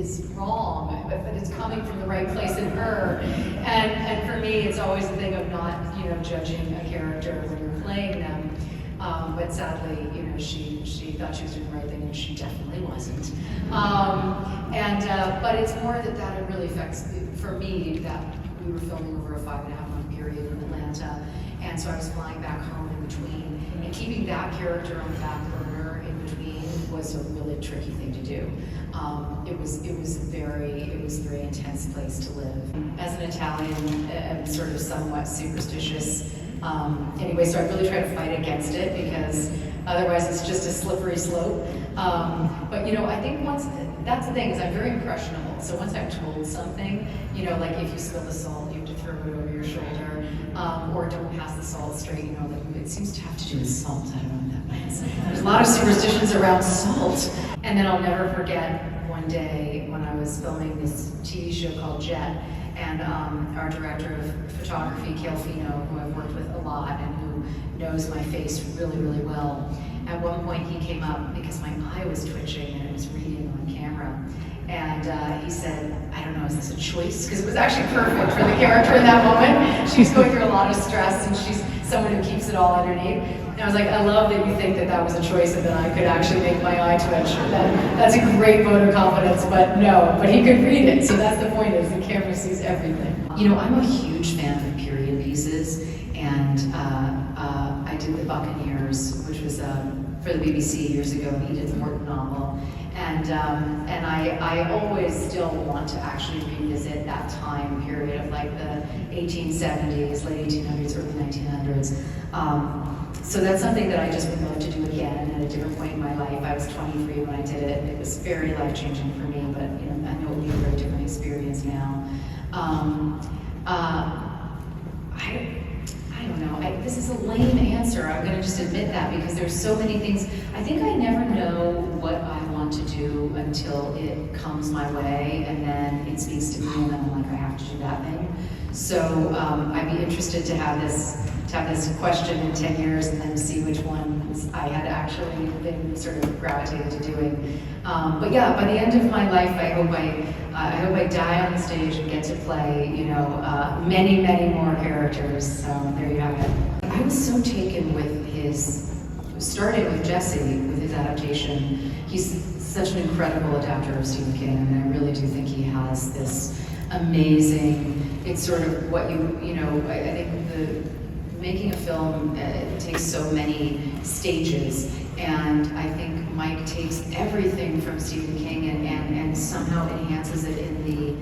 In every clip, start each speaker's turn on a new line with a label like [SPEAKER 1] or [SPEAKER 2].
[SPEAKER 1] is wrong, but it's coming from the right place in her. And for me, it's always a thing of not, judging a character when you're playing them. But sadly, she thought she was doing the right thing, and she definitely wasn't. But it's more that it really affects, for me, that we were filming over a 5.5-month period in Atlanta, and so I was flying back home in between, and keeping that character on the back burner in between was a really tricky thing to do. It was a very intense place to live. As an Italian, I'm sort of somewhat superstitious. Anyway, so I really try to fight against it, because otherwise it's just a slippery slope. But I think that's the thing, is I'm very impressionable. So once I'm told something, like if you spill the salt, you have to throw it over your shoulder, or don't pass the salt straight, like it seems to have to do with salt. I don't know what that means. There's a lot of superstitions around salt. And then I'll never forget one day when I was filming this TV show called Jet, and our director of photography, Cale Fino, who I've worked with a lot and who knows my face really, really well. At one point he came up because my eye was twitching and it was reading on camera. And he said, I don't know, is this a choice? Because it was actually perfect for the character in that moment. She's going through a lot of stress, and she's someone who keeps it all underneath. And I was like, I love that you think that was a choice and that I could actually make my eye twitch. That's a great vote of confidence, but no, but he could read it. So that's the point, is the camera sees everything. I'm a huge fan of period pieces, and I did The Buccaneers, which was for the BBC years ago, an Edith Wharton novel. And I always still want to actually revisit that time period of like the 1870s, late 1800s, early 1900s. So that's something that I just would love to do again at a different point in my life. I was 23 when I did it, and it was very life-changing for me, but I know it would be a very different experience now. I don't know, this is a lame answer. I'm gonna just admit that, because there's so many things. I think I never know what I want to do until it comes my way, and then it speaks to me, and then I'm like, I have to do that thing. So I'd be interested to have this question in 10 years, and then see which ones I had actually been sort of gravitated to doing. But yeah, by the end of my life, I hope I die on the stage and get to play, many, many more characters. So there you have it. I was so taken with starting with Jesse, with his adaptation. He's such an incredible adapter of Stephen King, and I really do think he has this amazing, it's sort of what I think making a film takes so many stages, And I think Mike takes everything from Stephen King and somehow enhances it in the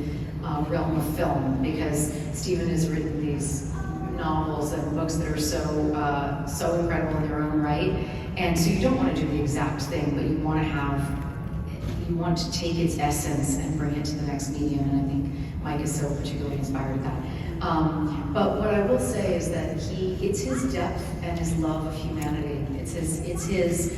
[SPEAKER 1] realm of film, because Stephen has written these novels and books that are so incredible in their own right. And so you don't want to do the exact thing, but you want to take its essence and bring it to the next medium, and I think Mike is so particularly inspired with that. But what I will say is that it's his depth and his love of humanity. It's his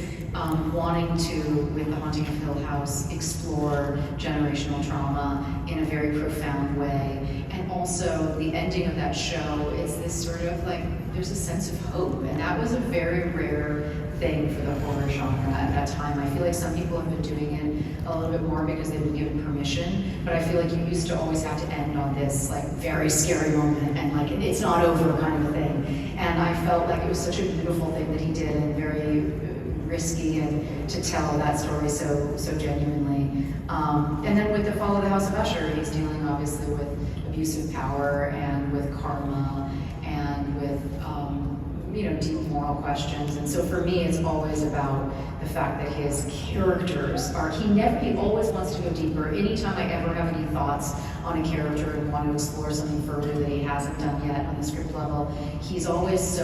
[SPEAKER 1] wanting to, with The Haunting of Hill House, explore generational trauma in a very profound way. And also the ending of that show is this sort of like, there's a sense of hope, and that was a very rare thing for the horror genre at that time. I feel like some people have been doing it a little bit more because they've been given permission, but I feel like you used to always have to end on this like very scary moment and like it's not over kind of a thing. And I felt like it was such a beautiful thing that he did, and very risky, and to tell that story so genuinely. And then with The Fall of the House of Usher, he's dealing obviously with abusive power and with karma and with deep moral questions. And so for me, it's always about the fact that his characters are, he always wants to go deeper. Anytime I ever have any thoughts on a character and want to explore something further that he hasn't done yet on the script level, he's always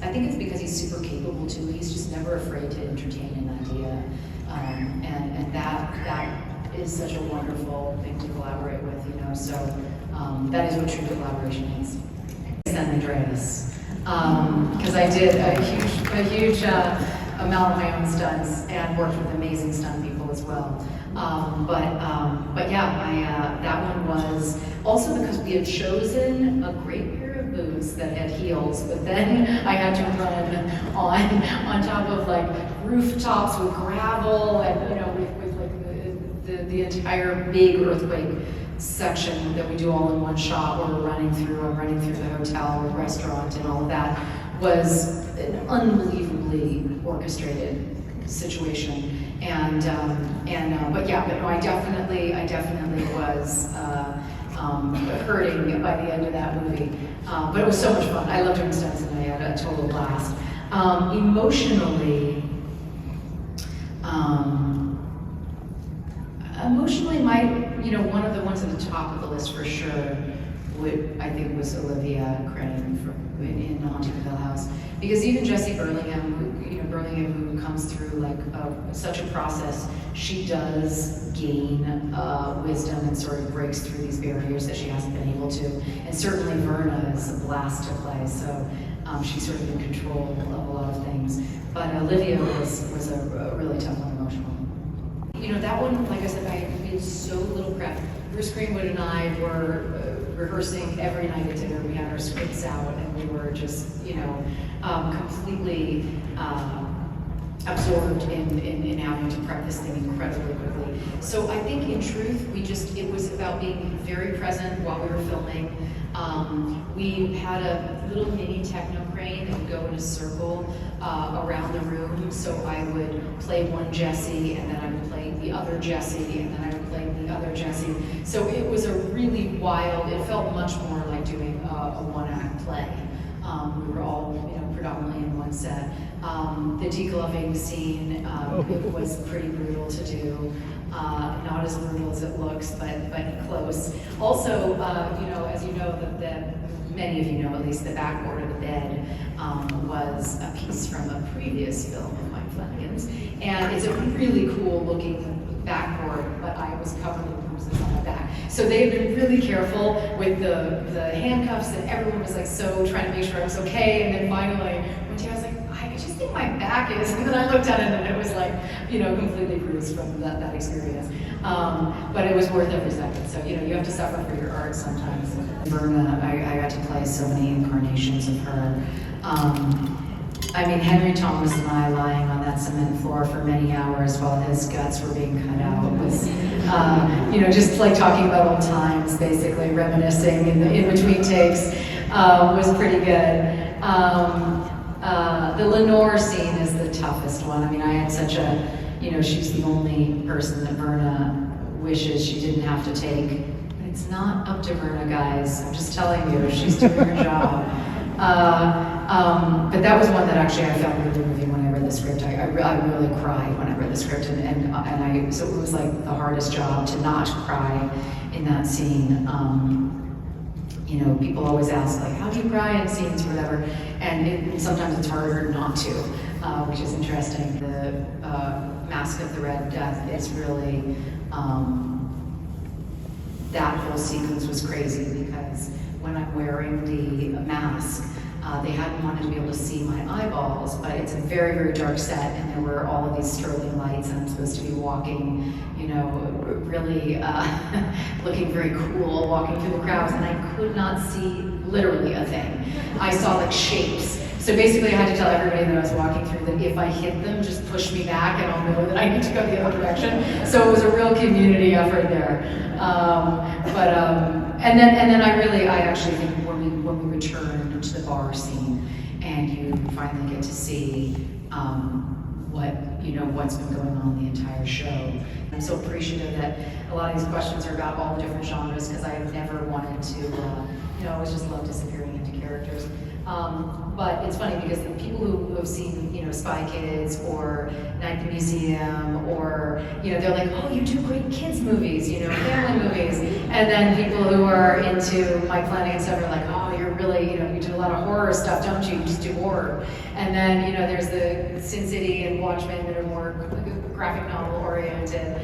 [SPEAKER 1] I think it's because he's super capable too. He's just never afraid to entertain an idea. And that is such a wonderful thing to collaborate with, so that is what true collaboration is. San Andreas. Because I did a huge amount of my own stunts and worked with amazing stunt people as well. But yeah, that one was also because we had chosen a great pair of boots that had heels, but then I had to run on top of like rooftops with gravel and with like the entire big earthquake section that we do all in one shot where I'm running through the hotel or restaurant, and all of that was an unbelievably orchestrated situation. But no, I definitely was hurting by the end of that movie. But it was so much fun. I loved doing stunts, and I had a total blast. Emotionally, one of the ones at the top of the list for sure I think was Olivia Crane in The Haunting of Hill House, because even Jessie Burlingham, who comes through like such a process, she does gain wisdom and sort of breaks through these barriers that she hasn't been able to. And certainly Verna is a blast to play, so she's sort of in control of a lot of things. But Olivia was a really tough one emotionally. That one, like I said, I did so little prep. Bruce Greenwood and I were rehearsing every night at dinner. We had our scripts out, and we were just, completely absorbed in having to prep this thing incredibly quickly. So I think, in truth, it was about being very present while we were filming. We had a little mini techno crane that would go in a circle around the room. So I would play one Jessie, and then I would play the other Jessie, and then I would play the other Jessie. So it was a really wild, it felt much more like doing a one-act play. We were all, predominantly in one set. The decluffing scene was pretty brutal to do. Not as brutal as it looks, but close. Also, as you know, many of you know at least, the backboard of the bed was a piece from a previous film of Mike Flanagan's, and it's a really cool looking backboard, but I was covered in bruises on my back. So they had been really careful with the handcuffs, and everyone was like so trying to make sure I was okay. And then finally, one day I was like, I just think my back is, and then I looked at it and it was like, completely bruised from that experience. But it was worth every second. So, you have to suffer for your art sometimes. Verna, I got to play so many incarnations of her. Henry Thomas and I lying on that cement floor for many hours while his guts were being cut out was, just like talking about old times, basically reminiscing in between takes, was pretty good. The Lenore scene is the toughest one. I had such a, she's the only person that Verna wishes she didn't have to take. It's not up to Verna, guys. I'm just telling you, she's doing her job. But that was one that actually I felt really moving when I read the script. I really cried when I read the script, so it was like the hardest job to not cry in that scene. You know, people always ask, like, how do you cry in scenes or whatever? And sometimes it's harder not to, which is interesting. The Mask of the Red Death is really, that whole sequence was crazy because when I'm wearing the mask, they hadn't wanted to be able to see my eyeballs, but it's a very, very dark set, and there were all of these strobing lights, and I'm supposed to be walking, you know, really looking very cool, walking through the crowds, and I could not see literally a thing. I saw like shapes. So basically I had to tell everybody that I was walking through that if I hit them, just push me back and I'll know that I need to go the other direction. So it was a real community effort there. And then I actually think when we return to the bar scene and you finally get to see what's been going on the entire show. I'm so appreciative that a lot of these questions are about all the different genres because I have never wanted to, I always just love disappearing into characters. But it's funny because the people who have seen, Spy Kids or Night at the Museum or, they're like, oh, you do great kids movies, family movies. And then people who are into Mike Flanagan stuff are like, oh, you're really, you do a lot of horror stuff, don't you? You just do horror. And then, there's the Sin City and Watchmen that are more graphic novel oriented.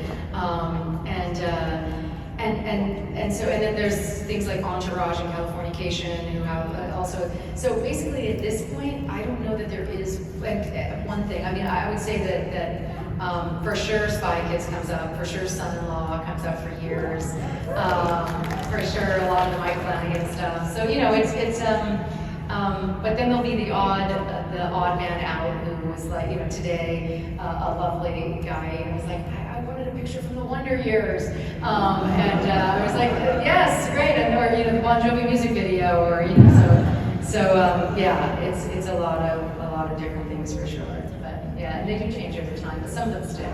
[SPEAKER 1] And then there's things like Entourage and Californication who have also, so basically at this point, I don't know that there is one thing. I mean, I would say that for sure Spy Kids comes up, for sure Son-in-Law comes up for years, for sure a lot of the Mike Flanagan stuff. So, but then there'll be the odd man out who was like, today, a lovely guy who was like, I wanted a picture from the Wonder Years. I was like, yes, great. Or, the Bon Jovi music video, or, yeah, it's a lot of different things for sure. But yeah, and they do change over time, but some of them stay.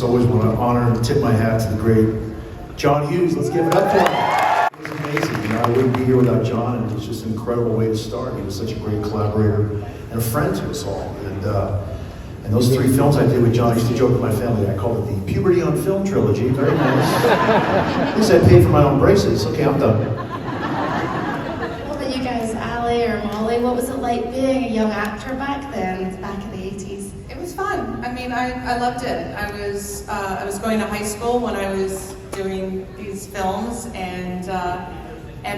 [SPEAKER 2] just always want to honor and tip my hat to the great John Hughes. Let's give it up for him. It was amazing. You know, I wouldn't be here without John, and it was just an incredible way to start. He was such a great collaborator and a friend to us all. And those 3 films I did with John, I used to joke with my family, I called it the Puberty on Film trilogy. Very nice. At least I paid for my own braces. Okay, I'm done.
[SPEAKER 3] What about you guys, Ali or Molly? What was it like being a young actor back then, back in the 80s?
[SPEAKER 4] It was fun. I mean, I loved it. I was going to high school when I was doing these films, and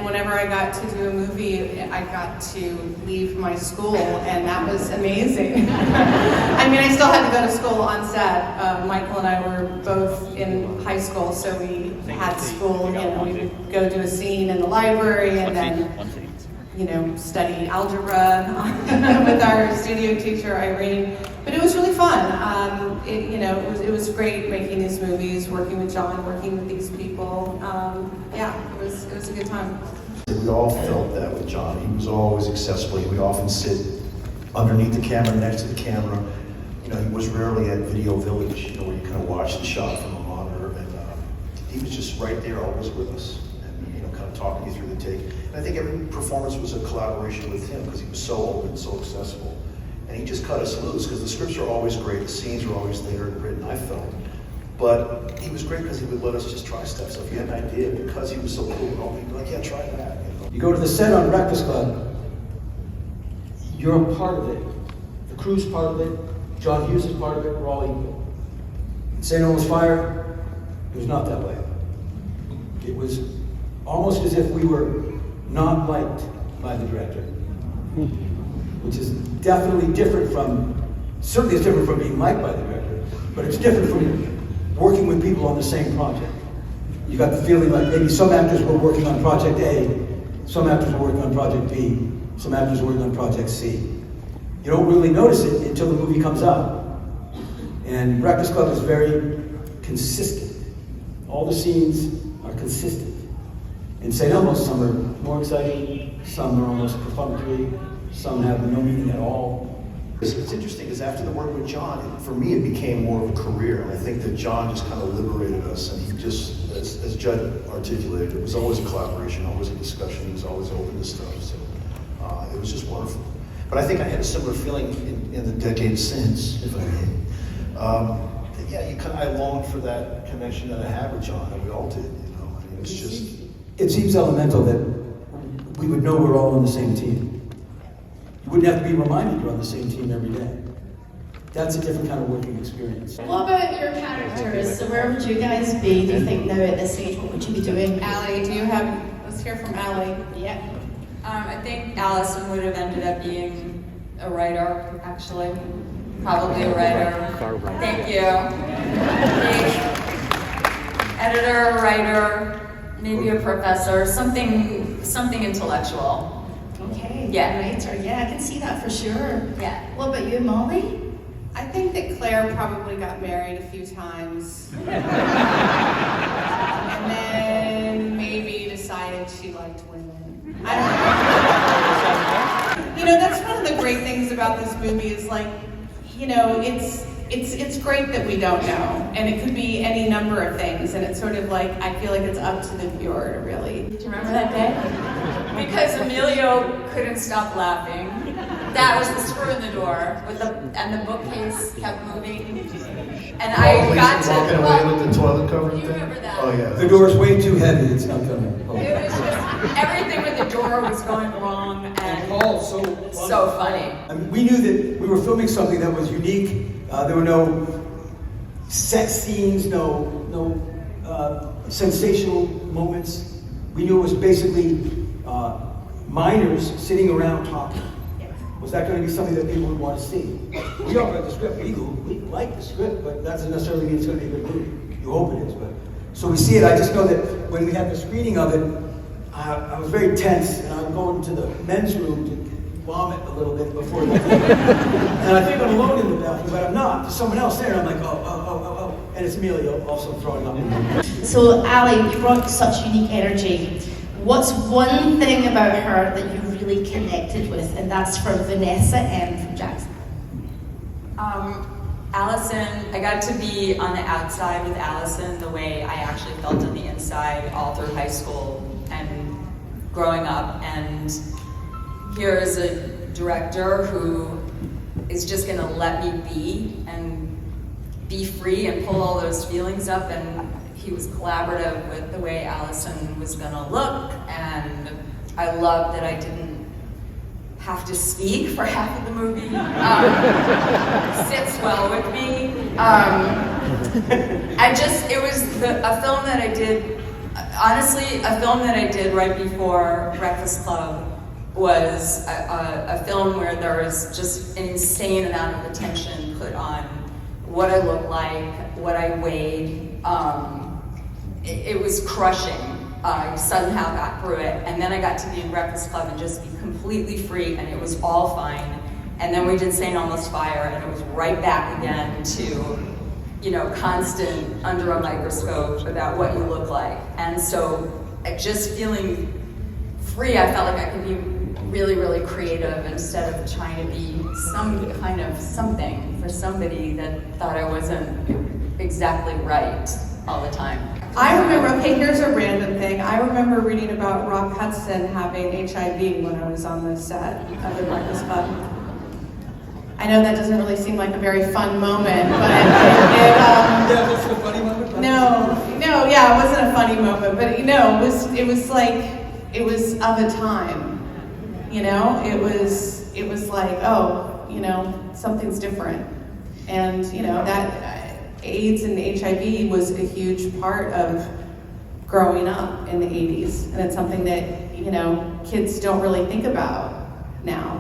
[SPEAKER 4] whenever I got to do a movie, I got to leave my school, and that was amazing. I mean, I still had to go to school on set. Michael and I were both in high school, so we had school, you know, we would go do a scene in the library, and then, you know, study algebra with our studio teacher, Irene. But it was really fun. It was great making these movies, working with John, working with these people. Yeah, it was a good time.
[SPEAKER 2] We all felt that with John. He was always accessible. He would often sit underneath the camera, next to the camera. You know, he was rarely at Video Village, you know, where you kind of watch the shot from a monitor. And he was just right there, always with us, and you know, kind of talking you through the take. And I think every performance was a collaboration with him because he was so open, so accessible. And he just cut us loose because the scripts are always great, the scenes were always there and written, I felt. But he was great because he would let us just try stuff. So if you had an idea, because he was so cool, he'd be like, yeah, try that.
[SPEAKER 5] You go to the set on Breakfast Club, you're a part of it. The crew's part of it, John Hughes is part of it, we're all equal. In St. Elmo's Fire, it was not that way. It was almost as if we were not liked by the director, which is definitely different from, certainly it's different from being liked by the director, but it's different from working with people on the same project. You got the feeling like maybe some actors were working on project A, some actors were working on project B, some actors were working on project C. You don't really notice it until the movie comes out. And Breakfast Club is very consistent. All the scenes are consistent. In St. Elmo's, some are more exciting, some are almost perfunctory, some have no meaning at all.
[SPEAKER 2] It's interesting because after the work with John, for me it became more of a career. And I think that John just kind of liberated us, and he just, as Judd articulated, it was always a collaboration, always a discussion, he was always open to stuff. So it was just wonderful. But I think I had a similar feeling in the decades since, if I may. I longed for that connection that I had with John, and we all did, you know. I mean, it's just...
[SPEAKER 5] It seems elemental that we would know we're all on the same team. You wouldn't have to be reminded you're on the same team every day. That's a different kind of working experience.
[SPEAKER 3] What about your characters? So where would you guys be, do you think, now at this age? What would you be doing?
[SPEAKER 4] Ali, let's hear from Ali.
[SPEAKER 3] Yeah.
[SPEAKER 6] I think Allison would have ended up being a writer, actually. Probably a writer. Thank you. Editor, writer, maybe a professor, something intellectual.
[SPEAKER 3] Okay.
[SPEAKER 6] Yeah.
[SPEAKER 3] Writer. Yeah, I can see that for sure.
[SPEAKER 6] Yeah.
[SPEAKER 3] What about you, Molly?
[SPEAKER 4] I think that Claire probably got married a few times. And then maybe decided she liked women. I don't know. You know, that's one of the great things about this movie is like, you know, it's great that we don't know. And it could be any number of things. And it's sort of like, I feel like it's up to the viewer to really.
[SPEAKER 6] Do you remember that day? Because Emilio couldn't stop laughing. That was the screw in the door, and the bookcase kept moving. And I got to
[SPEAKER 2] walking away with the toilet cover.
[SPEAKER 6] You remember that?
[SPEAKER 2] Oh yeah.
[SPEAKER 5] The door's way too heavy, it's not gonna hold.
[SPEAKER 6] It was just everything with the door was going wrong, and
[SPEAKER 5] Paul,
[SPEAKER 6] so funny.
[SPEAKER 5] I mean, we knew that we were filming something that was unique. There were no sex scenes, no sensational moments. We knew it was basically minors sitting around talking. Was that going to be something that people would want to see? We all read the script. We like the script, but that doesn't necessarily mean it's going to be a good movie. You hope it is, but so we see it. I just know that when we had the screening of it, I was very tense, and I'm going to the men's room to vomit a little bit before the and I think I'm alone in the bathroom, but I'm not. There's someone else there, and I'm like, oh, and it's Emilio also throwing up.
[SPEAKER 3] So, Ali, you brought such unique energy. What's one thing about her that you really connected with? And that's from Vanessa and from Jackson.
[SPEAKER 6] Allison, I got to be on the outside with Allison the way I actually felt on the inside all through high school and growing up. And here is a director who is just gonna let me be free and pull all those feelings up. And he was collaborative with the way Allison was gonna look. And I love that I didn't have to speak for half of the movie. Sits well with me. It was a film that I did, honestly, a film that I did right before Breakfast Club was a film where there was just an insane amount of attention put on what I looked like, what I weighed. It was crushing. I somehow got through it, and then I got to be in Breakfast Club and just be completely free, and it was all fine. And then we did St. Elmo's Fire, and it was right back again to, constant under a microscope about what you look like. And so, just feeling free, I felt like I could be really, really creative instead of trying to be some kind of something for somebody that thought I wasn't exactly right all the time.
[SPEAKER 4] I remember, okay, here's a random thing. I remember reading about Rock Hudson having HIV when I was on the set of The Breakfast Club. I know that doesn't really seem like a very fun moment, but
[SPEAKER 5] Yeah, that's a funny moment.
[SPEAKER 4] no, yeah, it wasn't a funny moment, but it was like, it was of a time, it was like, something's different. And, that AIDS and HIV was a huge part of growing up in the 80s. And it's something that, kids don't really think about now.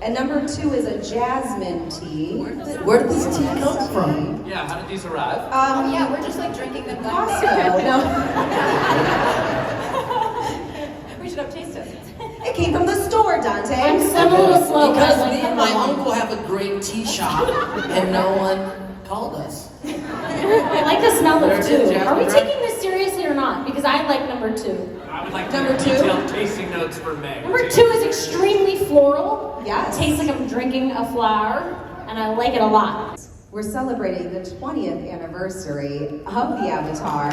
[SPEAKER 7] And number 2 is a jasmine tea.
[SPEAKER 8] Where did this tea come from?
[SPEAKER 9] Yeah, how did these arrive?
[SPEAKER 1] Yeah, we're just like drinking them down.
[SPEAKER 7] Costco.
[SPEAKER 1] We should have tasted.
[SPEAKER 7] It came from the store, Dante.
[SPEAKER 8] I'm
[SPEAKER 7] so
[SPEAKER 8] slow. Because me and my uncle have a great tea shop, and no one called us.
[SPEAKER 10] I like the smell of 2. Are we taking this seriously or not? Because I like number 2.
[SPEAKER 9] I would like
[SPEAKER 7] Number 2?
[SPEAKER 9] detailed tasting notes for Meg.
[SPEAKER 10] Number 2 is extremely floral.
[SPEAKER 7] Yes.
[SPEAKER 10] It tastes like I'm drinking a flower, and I like it a lot.
[SPEAKER 7] We're celebrating the 20th anniversary of the Avatar.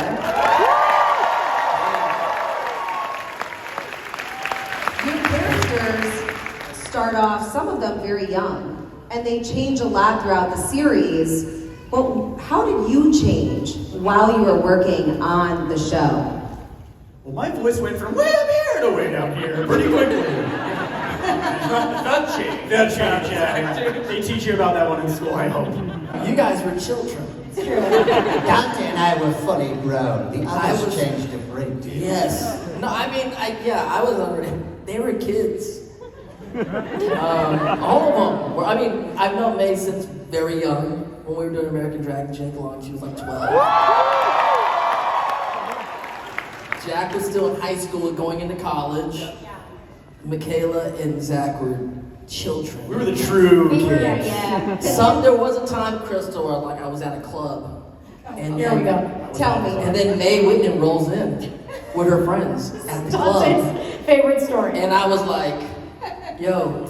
[SPEAKER 7] Your characters start off, some of them very young, and they change a lot throughout the series. But how did you change while you were working on the show?
[SPEAKER 11] Well, my voice went from way up here to way down here pretty quickly.
[SPEAKER 9] That changed.
[SPEAKER 11] That changed, yeah. They teach you about that one in school, I hope.
[SPEAKER 8] You guys were children.
[SPEAKER 12] Dante and I were fully grown. The
[SPEAKER 8] I
[SPEAKER 12] others
[SPEAKER 8] was-
[SPEAKER 12] changed a great deal.
[SPEAKER 8] Yes. No, I mean, I was already. They were kids. All of them were. I've known May since very young. When we were doing American Dragon Jake along, she was like 12. Jack was still in high school and going into college. Michaela and Zach were children.
[SPEAKER 11] We were the true kids.
[SPEAKER 8] There was a time, Crystal, where I was at a club. And
[SPEAKER 7] Here we go. Tell me.
[SPEAKER 8] And then May Whitman rolls in. with her friends at the club.
[SPEAKER 10] Dante's favorite story.
[SPEAKER 8] And I was like, yo,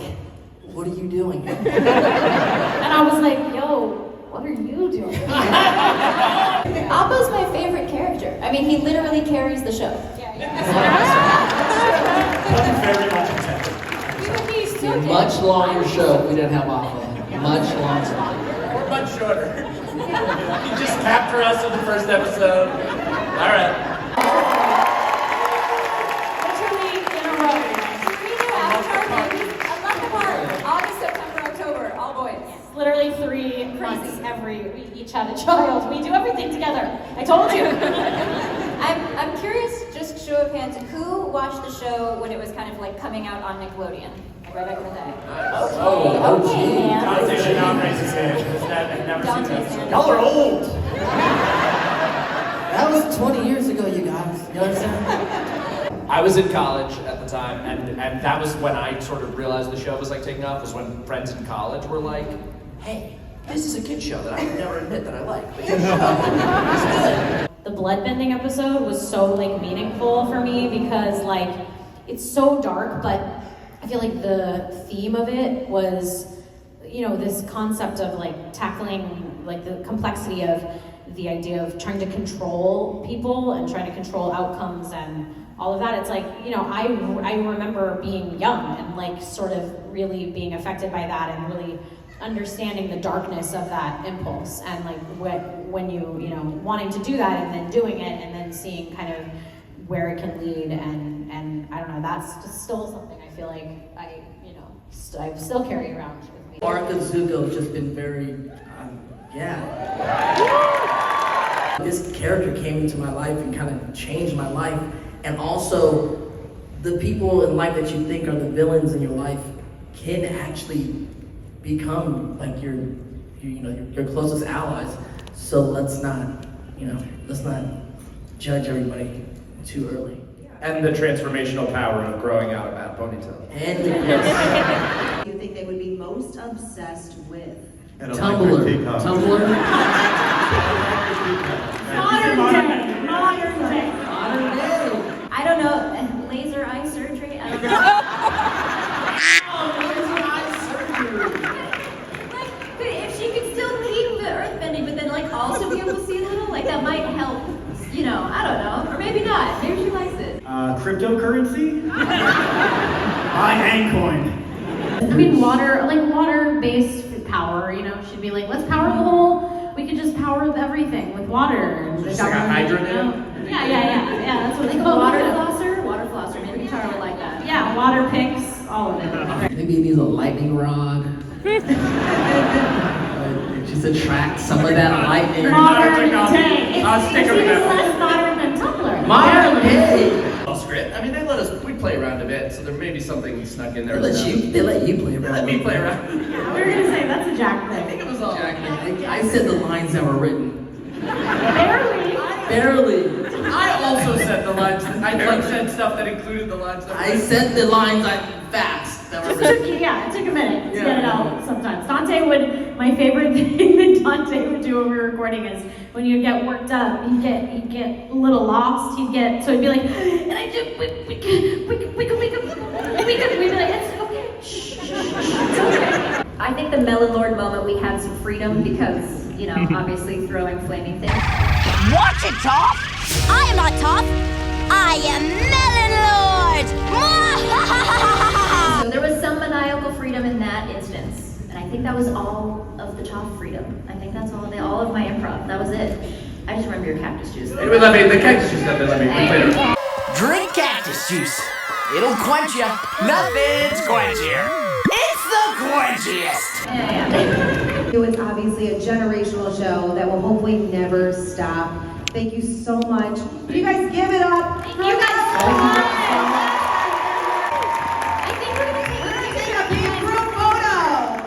[SPEAKER 8] what are you doing?
[SPEAKER 10] And I was like, yo, what are you doing?
[SPEAKER 13] Abba's my favorite character. I mean, he literally carries the show.
[SPEAKER 11] Very much intended.
[SPEAKER 8] Much longer show if we didn't have Alpha. Much longer.
[SPEAKER 9] Or much shorter. You just capture us in the first episode. All right.
[SPEAKER 10] Literally in a row.
[SPEAKER 13] August, September, October, all boys.
[SPEAKER 10] It's literally 3 months we each had a child. We do everything together. I told you.
[SPEAKER 13] I'm curious, just show of hands, who watched the show when it was kind of like coming out on Nickelodeon? Like right back in the day.
[SPEAKER 8] Oh, gee.
[SPEAKER 11] Dante should not raise his hand. I've never seen
[SPEAKER 13] Dante's
[SPEAKER 11] that.
[SPEAKER 13] hand.
[SPEAKER 11] Y'all are old.
[SPEAKER 8] That was 20 years ago, you guys. You know what I'm saying?
[SPEAKER 9] I was in college at the time, and that was when I sort of realized the show was like taking off, was when friends in college were like, hey, this is a kid show that I would never admit that I like. But your show is good.
[SPEAKER 10] The bloodbending episode was so like meaningful for me because like it's so dark, but I feel like the theme of it was, you know, this concept of like tackling like the complexity of the idea of trying to control people and trying to control outcomes and all of that. It's like, you know, I remember being young and like sort of really being affected by that and really understanding the darkness of that impulse and like when you know, wanting to do that and then doing it and then seeing kind of where it can lead and I don't know, that's just still something I feel like I still carry around with me.
[SPEAKER 8] Mark Zuko has just been very, This character came into my life and kind of changed my life. And also, the people in life that you think are the villains in your life can actually become like your closest allies. So let's not judge everybody too early.
[SPEAKER 9] And the transformational power of growing out of that ponytail.
[SPEAKER 8] And
[SPEAKER 7] You think they would be most obsessed with?
[SPEAKER 8] Tumblr.
[SPEAKER 10] Modern day.
[SPEAKER 13] I don't know, laser eye surgery? I don't know. Like, if she could still keep the earth bending, but then like also be able to see a little, like that might help, you know, I don't know. Or maybe not, maybe she likes it.
[SPEAKER 11] Cryptocurrency? Buy Hangcoin.
[SPEAKER 10] I mean, water-based power, you know, she'd be like, let's power the whole, we could just power everything with water. And
[SPEAKER 9] Just like a hydrant?
[SPEAKER 10] Yeah, that's what they call
[SPEAKER 13] Water
[SPEAKER 10] it.
[SPEAKER 13] flosser, maybe Tara would like that.
[SPEAKER 10] Yeah, water picks, all of it.
[SPEAKER 8] maybe it needs a lightning rod. Just attract some of that lightning.
[SPEAKER 10] Modern day.
[SPEAKER 9] I'll stick
[SPEAKER 10] It's
[SPEAKER 9] with
[SPEAKER 10] even
[SPEAKER 9] that.
[SPEAKER 10] less modern than Tumblr.
[SPEAKER 8] Modern day.
[SPEAKER 9] Script. I mean, they let us. We play around a bit, so there may be something snuck in there.
[SPEAKER 8] They let you play around.
[SPEAKER 9] Let me play around.
[SPEAKER 10] Yeah, we were gonna say that's a Jack
[SPEAKER 9] I
[SPEAKER 10] thing.
[SPEAKER 9] think it was all.
[SPEAKER 8] I said the lines that were written.
[SPEAKER 10] Barely.
[SPEAKER 9] I also said the lines. I like said stuff that included the lines. That
[SPEAKER 8] I said the lines fast that were written.
[SPEAKER 10] It took a minute to get it out sometimes. My favorite thing that Dante would do when we were recording is when you'd get worked up, he'd get a little lost, so he'd be like, and I just, we could, we'd be like, it's okay, shh, it's okay.
[SPEAKER 13] I think the Melon Lord moment we had some freedom because, you know, obviously throwing flaming things.
[SPEAKER 14] Watch it, Toph! I am not Toph! I am Melon Lord!
[SPEAKER 13] So there was some maniacal freedom in that instance. And I think that was all of the Toph freedom. I think that's all of my improv. That was it. I just remember your cactus juice.
[SPEAKER 9] the cactus juice that they let me later.
[SPEAKER 14] Drink cactus juice. It'll quench you. Nothing's quenchier. It's the quenchiest!
[SPEAKER 7] It's obviously a generational show that will hopefully never stop. Thank you so much. You guys give it up.
[SPEAKER 10] Thank you guys so much.
[SPEAKER 13] I think we're gonna take
[SPEAKER 7] a big group photo.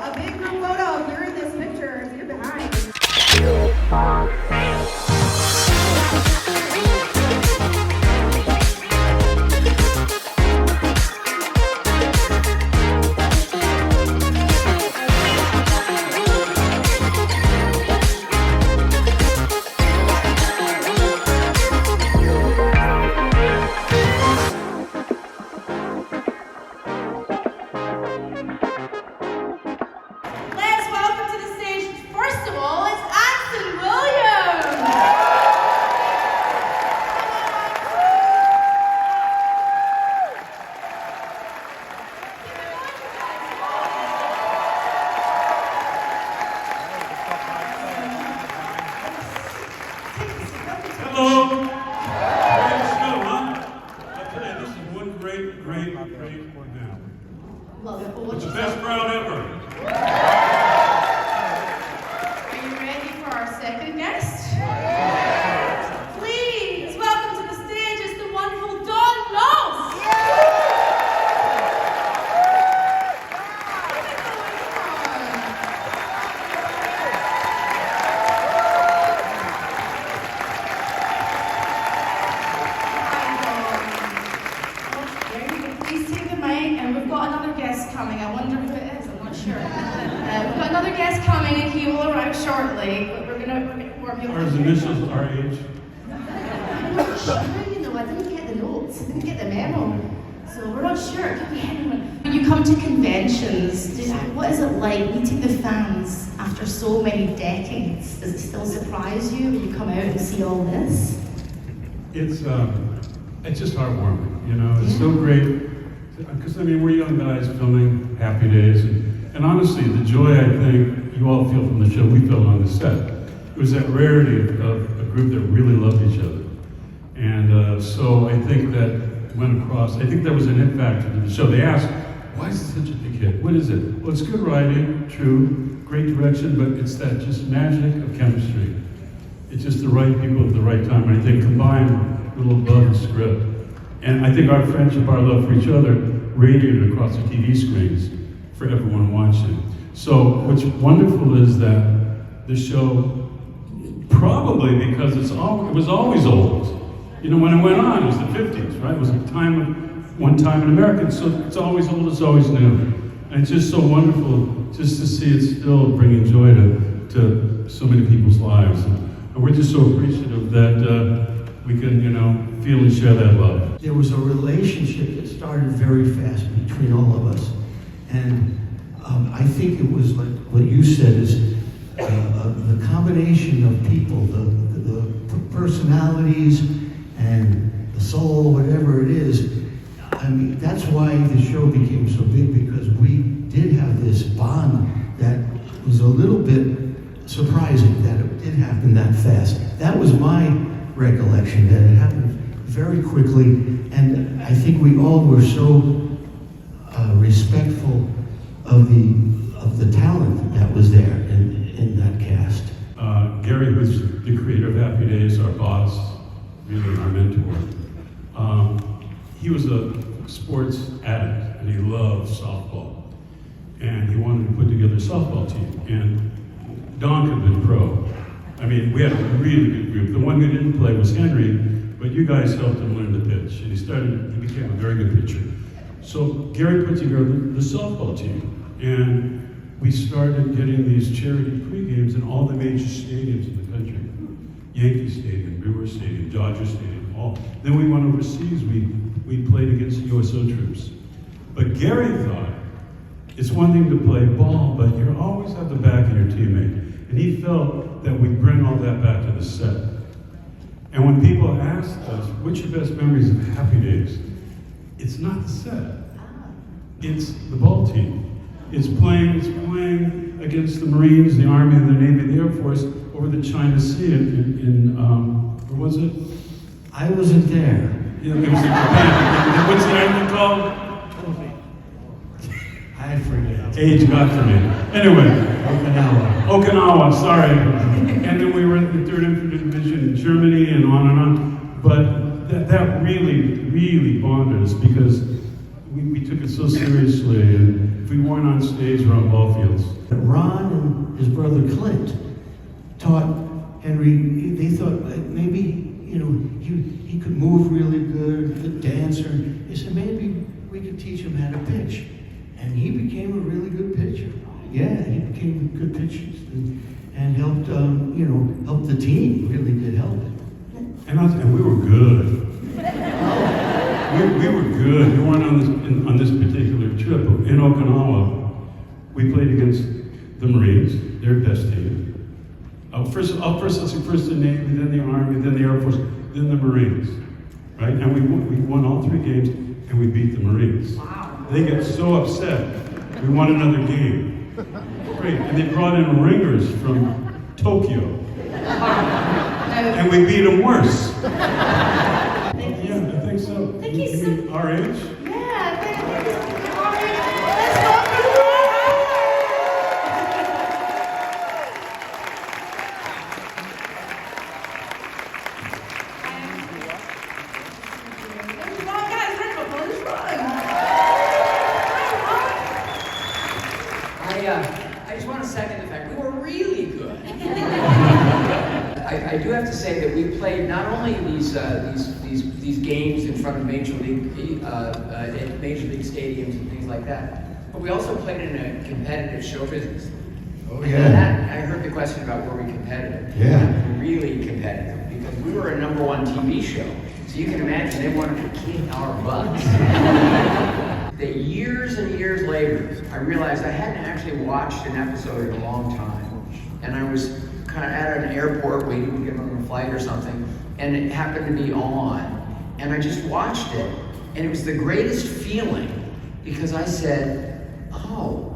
[SPEAKER 7] A big group photo. If you're in this picture, if you're behind.
[SPEAKER 3] Sure. We've got another guest coming, and he will arrive shortly. But we're gonna warm you up.
[SPEAKER 15] Are his initials RH?
[SPEAKER 3] I'm not sure, you know, I didn't get the notes, I didn't get the memo. So we're not sure, it could be anyone. When you come to conventions, what is it like meeting the fans after so many decades? Does it still surprise you when you come out and see all this?
[SPEAKER 15] It's just heartwarming, you know. It's so great, because I mean, we're young guys filming Happy Days, and honestly, the joy I think you all feel from the show, we felt on the set. It was that rarity of a group that really loved each other. And so I think that went across. I think there was an hit factor to the show. They asked, why is it such a big hit? What is it? Well, it's good writing, true, great direction, but it's that just magic of chemistry. It's just the right people at the right time. And I think combined with a little love and script. And I think our friendship, our love for each other, radiated across the TV screens for everyone watching. So what's wonderful is that the show, probably because it was always old. You know, when it went on, it was the 50s, right? It was one time in America, so it's always old, it's always new. And it's just so wonderful just to see it still bringing joy to so many people's lives. And we're just so appreciative that we can, you know, feel and share that love.
[SPEAKER 16] There was a relationship that started very fast between all of us. And I think it was like what you said is the combination of people, the personalities, and the soul, whatever it is. I mean, that's why the show became so big, because we did have this bond that was a little bit surprising that it did happen that fast. That was my recollection, that it happened very quickly, and I think we all were so respectful of the talent that was there in that cast.
[SPEAKER 15] Gary, who's the creator of Happy Days, our boss, really our mentor. He was a sports addict, and he loved softball. And he wanted to put together a softball team. And Don could have been pro. I mean, we had a really good group. The one who didn't play was Henry, but you guys helped him learn to pitch. And he became a very good pitcher. So Gary put together the softball team. And we started getting these charity pre-games in all the major stadiums in the country. Yankee Stadium, Brewer Stadium, Dodger Stadium, all. Then we went overseas, we played against USO troops. But Gary thought, it's one thing to play ball, but you always have the back of your teammate. And he felt that we'd bring all that back to the set. And when people asked us, what's your best memories of Happy Days? It's not the set, it's the ball team. It's playing against the Marines, the Army, the Navy, the Air Force over the China Sea in where was it?
[SPEAKER 16] I wasn't there.
[SPEAKER 15] Yeah, it was in Japan. What's the island called?
[SPEAKER 16] I forget.
[SPEAKER 15] Age got to me. Anyway. Okinawa, sorry. And then we were in the 3rd Infantry Division in Germany and on. But that really bonded us, because we took it so seriously. And if we weren't on stage, we're on ball fields.
[SPEAKER 16] Ron and his brother Clint taught Henry, they thought maybe, you know, he could move really good, good dancer. They said maybe we could teach him how to pitch. And he became a really good pitcher. Yeah, he became a good pitcher and helped, helped the team, really did help it.
[SPEAKER 15] And we were good. We were good. We weren't on this particular trip. In Okinawa, we played against the Marines, their best team. First the Navy, then the Army, then the Air Force, then the Marines, right? And we won all 3 games, and we beat the Marines. Wow. They get so upset. We won another game. Great. And they brought in ringers from Tokyo. And we beat them worse.
[SPEAKER 3] Thank you.
[SPEAKER 15] Yeah, I think so.
[SPEAKER 3] Thank you so.
[SPEAKER 15] Our age?
[SPEAKER 3] Yeah, thank you. Let's welcome
[SPEAKER 17] I just want to second the fact we were really good. I do have to say that we played not only these games in front of major league stadiums and things like that, but we also played in a competitive show business.
[SPEAKER 16] Oh,
[SPEAKER 17] And
[SPEAKER 16] yeah.
[SPEAKER 17] that, I heard the question about were we competitive.
[SPEAKER 16] Yeah.
[SPEAKER 17] Really competitive, because we were a #1 TV show. So you can imagine they wanted to kick our butts. That years and years later, I realized I hadn't actually watched an episode in a long time. And I was kind of at an airport waiting to get on a flight or something, and it happened to be on. And I just watched it, and it was the greatest feeling, because I said, oh,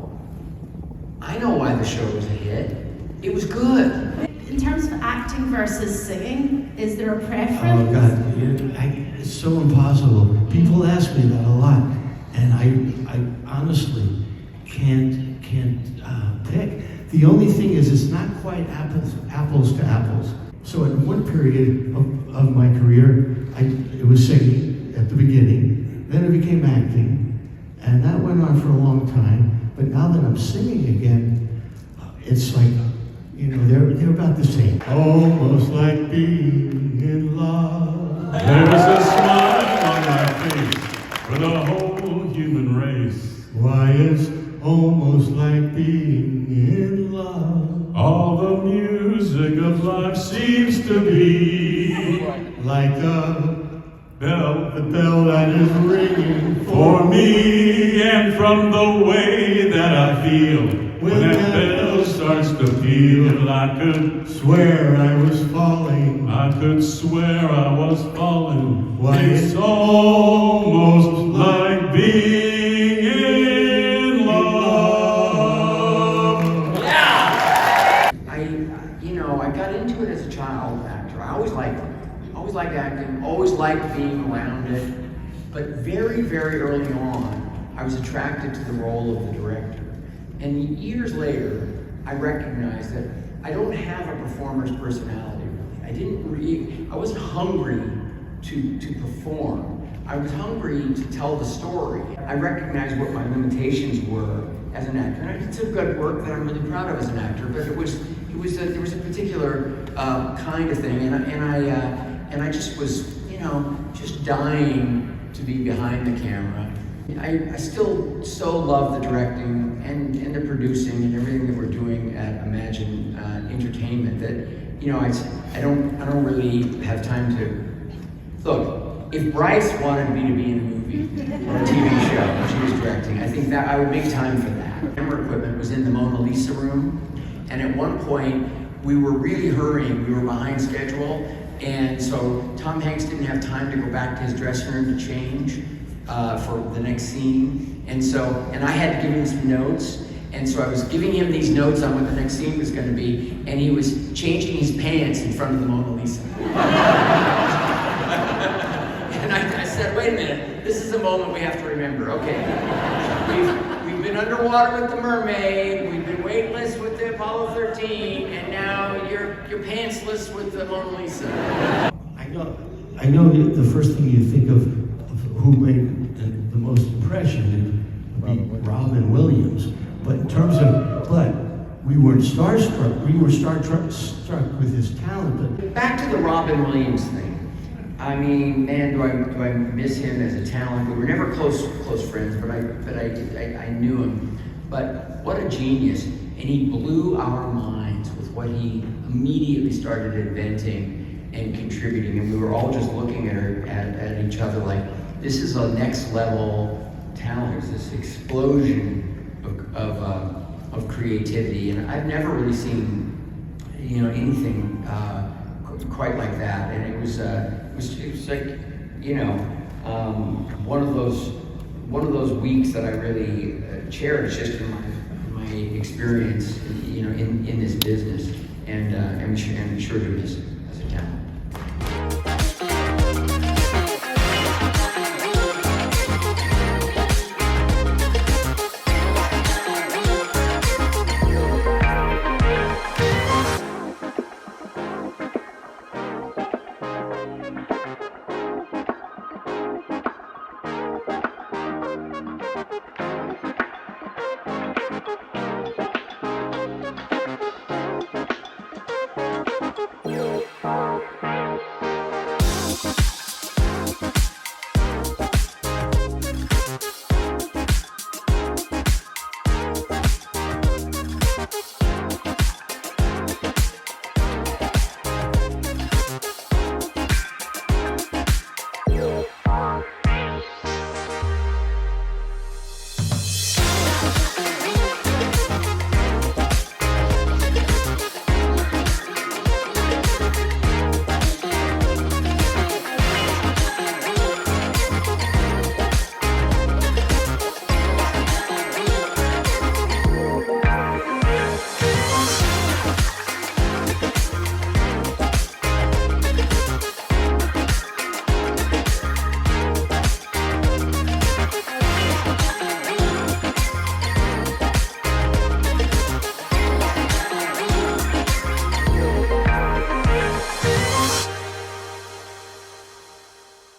[SPEAKER 17] I know why the show was a hit. It was good.
[SPEAKER 3] In terms of acting versus singing, is there a preference?
[SPEAKER 16] Oh God, it's so impossible. People ask me that a lot, and I honestly can't pick. The only thing is, it's not quite apples to apples. So at one period of my career, it was singing at the beginning, then it became acting, and that went on for a long time. But now that I'm singing again, it's like, they're about the same. Almost like being in love.
[SPEAKER 15] There's a smile on my face for the whole human race.
[SPEAKER 16] Why, it's almost like being in love.
[SPEAKER 15] All the music of life seems to be
[SPEAKER 16] like the
[SPEAKER 15] bell that is ringing for me. And from the way that I feel when that bell starts to peal, I could
[SPEAKER 16] swear I was falling.
[SPEAKER 15] I could swear I was falling.
[SPEAKER 16] Why,
[SPEAKER 15] it's almost like being in love.
[SPEAKER 17] Yeah! I got into it as a child actor. I always liked acting, always liked being around it. But very, very early on, I was attracted to the role of the director. And years later, I recognized that I don't have a performer's personality, really. I wasn't hungry to perform. I was hungry to tell the story. I recognized what my limitations were as an actor. And I did some good work that I'm really proud of as an actor, but there was a particular kind of thing, and I just was, just dying to be behind the camera. I still so love the directing and the producing and everything that we're doing at Imagine Entertainment that, I don't really have time to look. If Bryce wanted me to be in a movie or a TV show and she was directing, I think that I would make time for that. Camera equipment was in the Mona Lisa room, and at one point we were really hurrying. We were behind schedule, and so Tom Hanks didn't have time to go back to his dressing room to change for the next scene, and I had to give him some notes. And so I was giving him these notes on what the next scene was going to be, and he was changing his pants in front of the Mona Lisa. And I said, wait a minute, this is a moment we have to remember. Okay, we've been underwater with the mermaid, we've been weightless with the Apollo 13, and now you're pantsless with the Mona Lisa.
[SPEAKER 16] I know the first thing you think of who made the most impression would be Robin Williams. But in terms of, we weren't starstruck. We were struck with his talent. But
[SPEAKER 17] back to the Robin Williams thing. I mean, man, do I miss him as a talent? We were never close friends, but I knew him. But what a genius! And he blew our minds with what he immediately started inventing and contributing. And we were all just looking at each other like, this is a next level talent. It's this explosion of creativity, and I've never really seen anything quite like that. And it was like one of those weeks that I really cherish just in my experience in this business, and I'm sure to miss it as a talent.